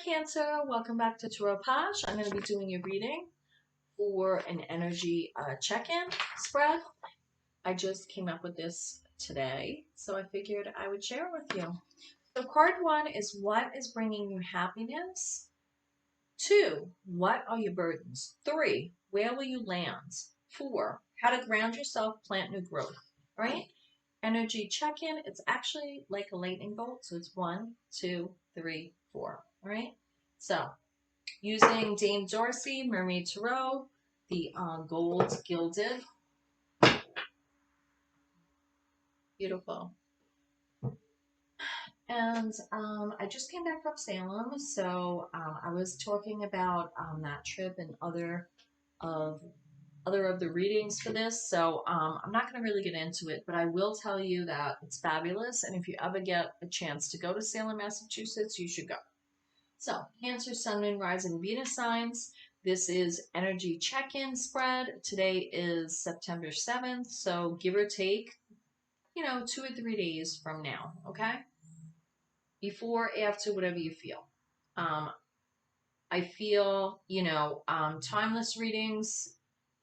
Cancer, welcome back to TAROTPOSH. I'm going to be doing your reading for an energy check-in spread. I just came up with this today, so I figured I would share it with you. So card 1 is what is bringing you happiness? 2, what are your burdens? 3, where will you land? 4, how to ground yourself, plant new growth. All right? Energy check-in, it's actually like a lightning bolt, so it's 1, 2, 3, 4. All right, so using Dame Dorsey, Mermaid Tarot, the gold gilded, beautiful. And I just came back from Salem, so I was talking about that trip and other of the readings for this. So I'm not going to really get into it, but I will tell you that it's fabulous. And if you ever get a chance to go to Salem, Massachusetts, you should go. So, Cancer, Sun, Moon, Rising, Venus signs. This is energy check-in spread. Today is September 7th, so give or take, 2 or 3 days from now, okay? Before, after, whatever you feel. I feel, timeless readings,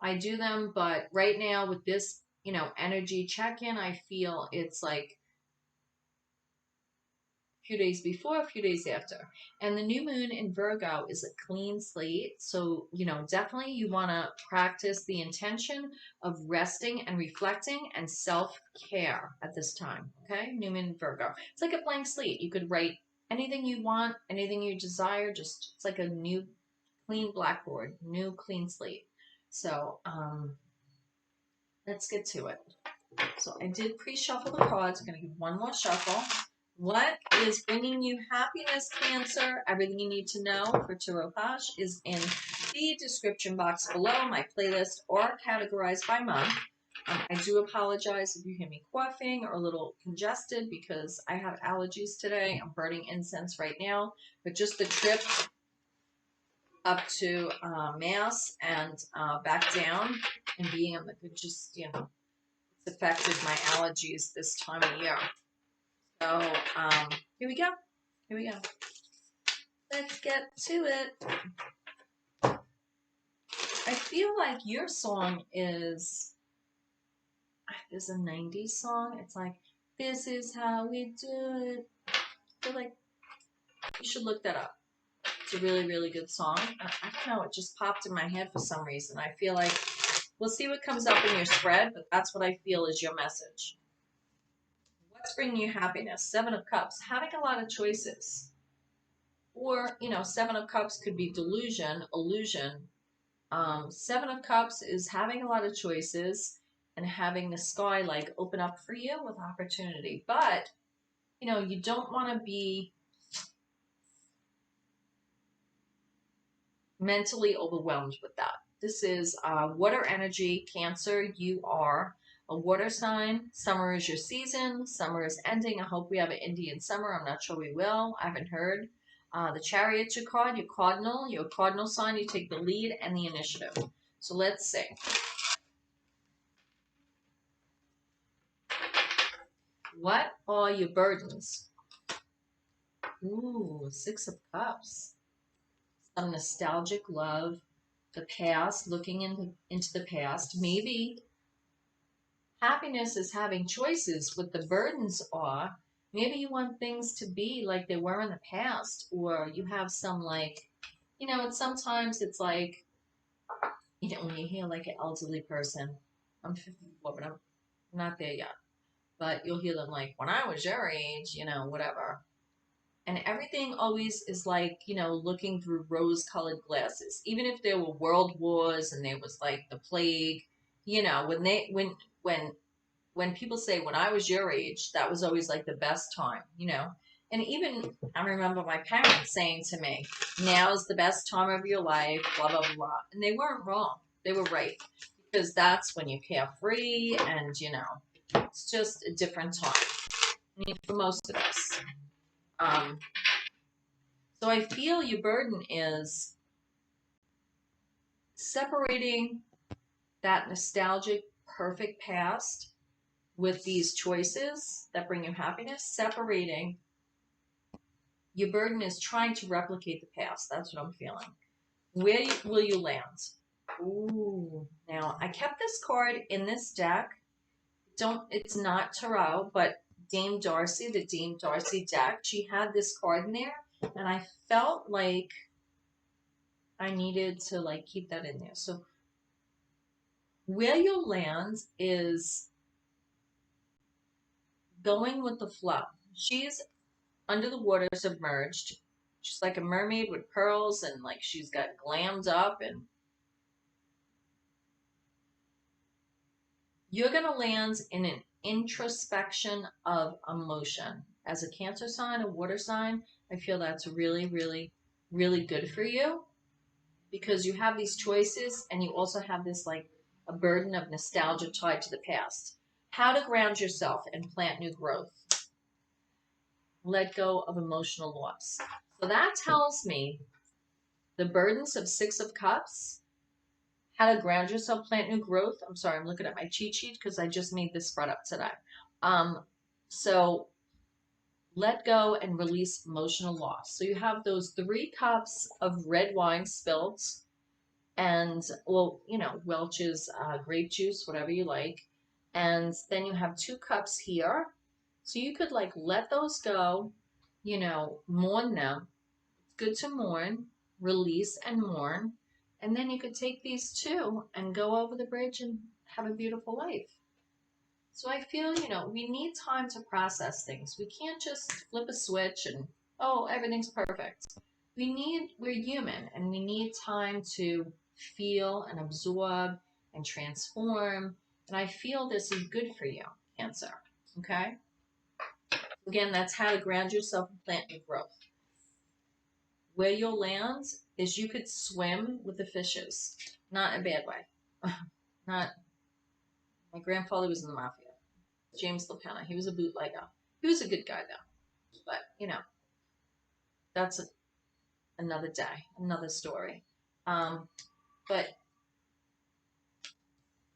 I do them, but right now with this, energy check-in, I feel it's like few days before, a few days after. And the new moon in Virgo is a clean slate. So, definitely you want to practice the intention of resting and reflecting and self-care at this time. Okay. New moon in Virgo. It's like a blank slate. You could write anything you want, anything you desire. Just, it's like a new clean blackboard, new clean slate. So, let's get to it. So I did pre-shuffle the cards. I'm going to give one more shuffle. What is bringing you happiness, Cancer? Everything you need to know for TAROTPOSH is in the description box below, my playlist, or categorized by month. I do apologize if you hear me coughing or a little congested because I have allergies today. I'm burning incense right now, but just the trip up to Mass and back down and being on the just, it's affected my allergies this time of year. So, here we go. Here we go. Let's get to it. I feel like your song is a 90s song. It's like, this is how we do it. I feel like you should look that up. It's a really, really good song. I don't know. It just popped in my head for some reason. I feel like we'll see what comes up in your spread, but that's what I feel is your message. What's bringing you happiness? 7 of Cups. Having a lot of choices. Or, 7 of Cups could be delusion, illusion. 7 of Cups is having a lot of choices and having the sky like open up for you with opportunity. But, you don't want to be mentally overwhelmed with that. This is water energy, Cancer. You are a water sign. Summer is your season. Summer is ending. I hope we have an Indian summer. I'm not sure we will. I haven't heard. The Chariot's your card. You're a cardinal sign. You take the lead and the initiative. So let's see. What are your burdens? Ooh, 6 of Cups. Some nostalgic love, the past, looking into the past. Maybe happiness is having choices. What the burdens are, maybe you want things to be like they were in the past, or you have some like, sometimes it's like, when you hear like an elderly person, I'm 54, but I'm not there yet. But you'll hear them like, when I was your age, whatever. And everything always is like, looking through rose-colored glasses. Even if there were world wars and there was like the plague, when people say when I was your age, that was always like the best time, And even I remember my parents saying to me, now's the best time of your life, blah, blah, blah. And they weren't wrong. They were right. Because that's when you're carefree and, it's just a different time. I mean, for most of us. So I feel your burden is separating that nostalgic, perfect past with these choices that bring you happiness, separating Your burden is trying to replicate the past. That's what I'm feeling. Where will you land? Ooh. Now, I kept this card in this deck. It's not Tarot, but Dame Darcy, the Dame Darcy deck, she had this card in there, and I felt like I needed to like keep that in there. So where you'll land is going with the flow. She's under the water, submerged. She's like a mermaid with pearls, and like she's got glammed up, and you're going to land in an introspection of emotion. As a Cancer sign, a water sign, I feel that's really, really, really good for you, because you have these choices and you also have this like a burden of nostalgia tied to the past. How to ground yourself and plant new growth. Let go of emotional loss. So that tells me the burdens of Six of Cups, how to ground yourself, plant new growth. I'm sorry, I'm looking at my cheat sheet because I just made this spread up today. So let go and release emotional loss. So you have those 3 cups of red wine spilled, and well, you know, Welch's grape juice, whatever you like. And then you have 2 cups here. So you could like let those go, you know, mourn them. It's good to mourn, release and mourn. And then you could take these 2 and go over the bridge and have a beautiful life. So I feel, you know, we need time to process things. We can't just flip a switch and, oh, everything's perfect. We're human, and we need time to feel and absorb and transform. And I feel this is good for you, Cancer. Okay? Again, that's how to ground yourself and plant new growth. Where you'll land is you could swim with the fishes. Not in a bad way. Not. My grandfather was in the mafia. James LaPena. He was a bootlegger. He was a good guy, though. But, you know, that's another day, another story. But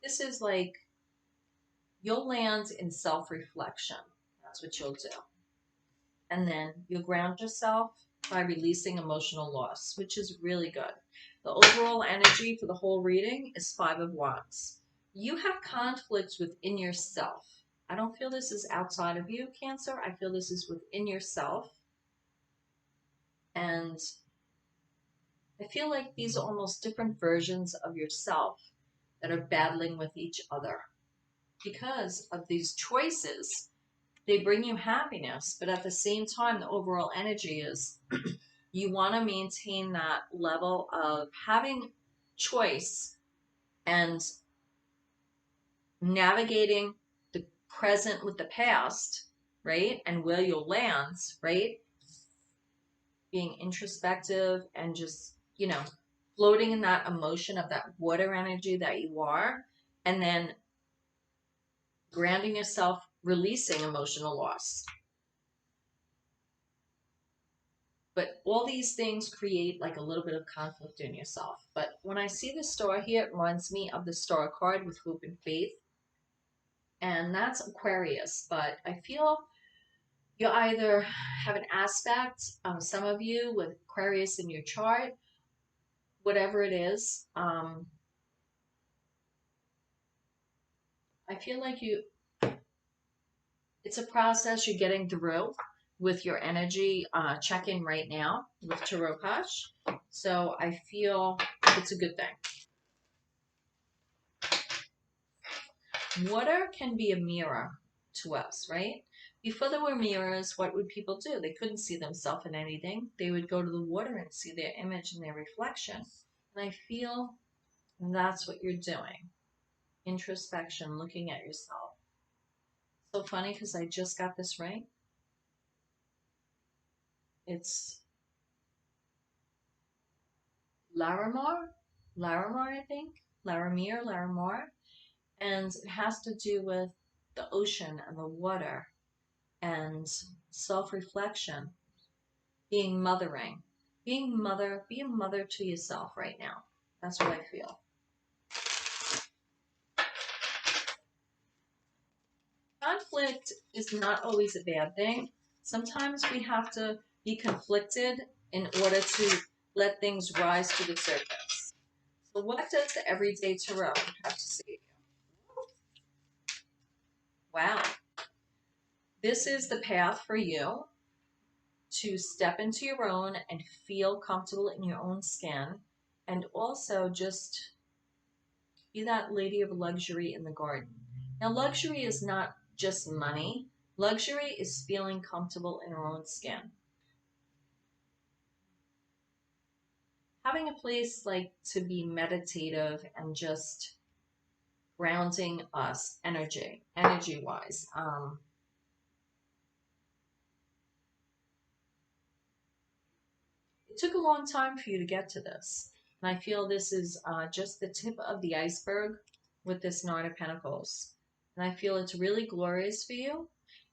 this is like, you'll land in self-reflection. That's what you'll do. And then you'll ground yourself by releasing emotional loss, which is really good. The overall energy for the whole reading is 5 of Wands. You have conflicts within yourself. I don't feel this is outside of you, Cancer. I feel this is within yourself. And I feel like these are almost different versions of yourself that are battling with each other. Because of these choices, they bring you happiness, but at the same time, the overall energy is you want to maintain that level of having choice and navigating the present with the past, right? And where you'll land, right? Being introspective and just, you know, floating in that emotion of that water energy that you are, and then grounding yourself, releasing emotional loss. But all these things create like a little bit of conflict in yourself. But when I see the star here, it reminds me of the star card with hope and faith. And that's Aquarius. But I feel you either have an aspect, some of you with Aquarius in your chart, whatever it is. I feel like it's a process you're getting through with your energy check-in right now with TAROTPOSH. So I feel it's a good thing. Water can be a mirror to us, right? Before there were mirrors, what would people do? They couldn't see themselves in anything. They would go to the water and see their image and their reflection. And I feel that's what you're doing. Introspection, looking at yourself. So funny because I just got this ring. It's Larimar, I think. Larimar. And it has to do with the ocean and the water and self-reflection, being mothering, be a mother to yourself right now. That's what I feel. Conflict is not always a bad thing. Sometimes we have to be conflicted in order to let things rise to the surface. So what does the Everyday Tarot have to say to you? Wow. This is the path for you to step into your own and feel comfortable in your own skin, and also just be that lady of luxury in the garden. Now, luxury is not just money. Luxury is feeling comfortable in our own skin. Having a place like to be meditative and just grounding us energy wise. It took a long time for you to get to this. And I feel this is just the tip of the iceberg with this Nine of Pentacles. And I feel it's really glorious for you.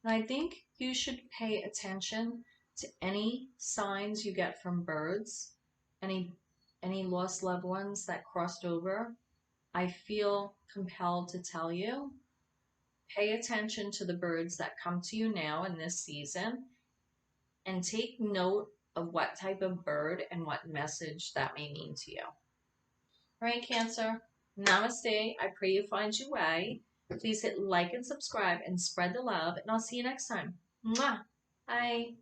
And I think you should pay attention to any signs you get from birds, any lost loved ones that crossed over. I feel compelled to tell you, pay attention to the birds that come to you now in this season and take note of what type of bird and what message that may mean to you. All right, Cancer. Namaste. I pray you find your way. Please hit like and subscribe and spread the love, and I'll see you next time. Mwah. Bye.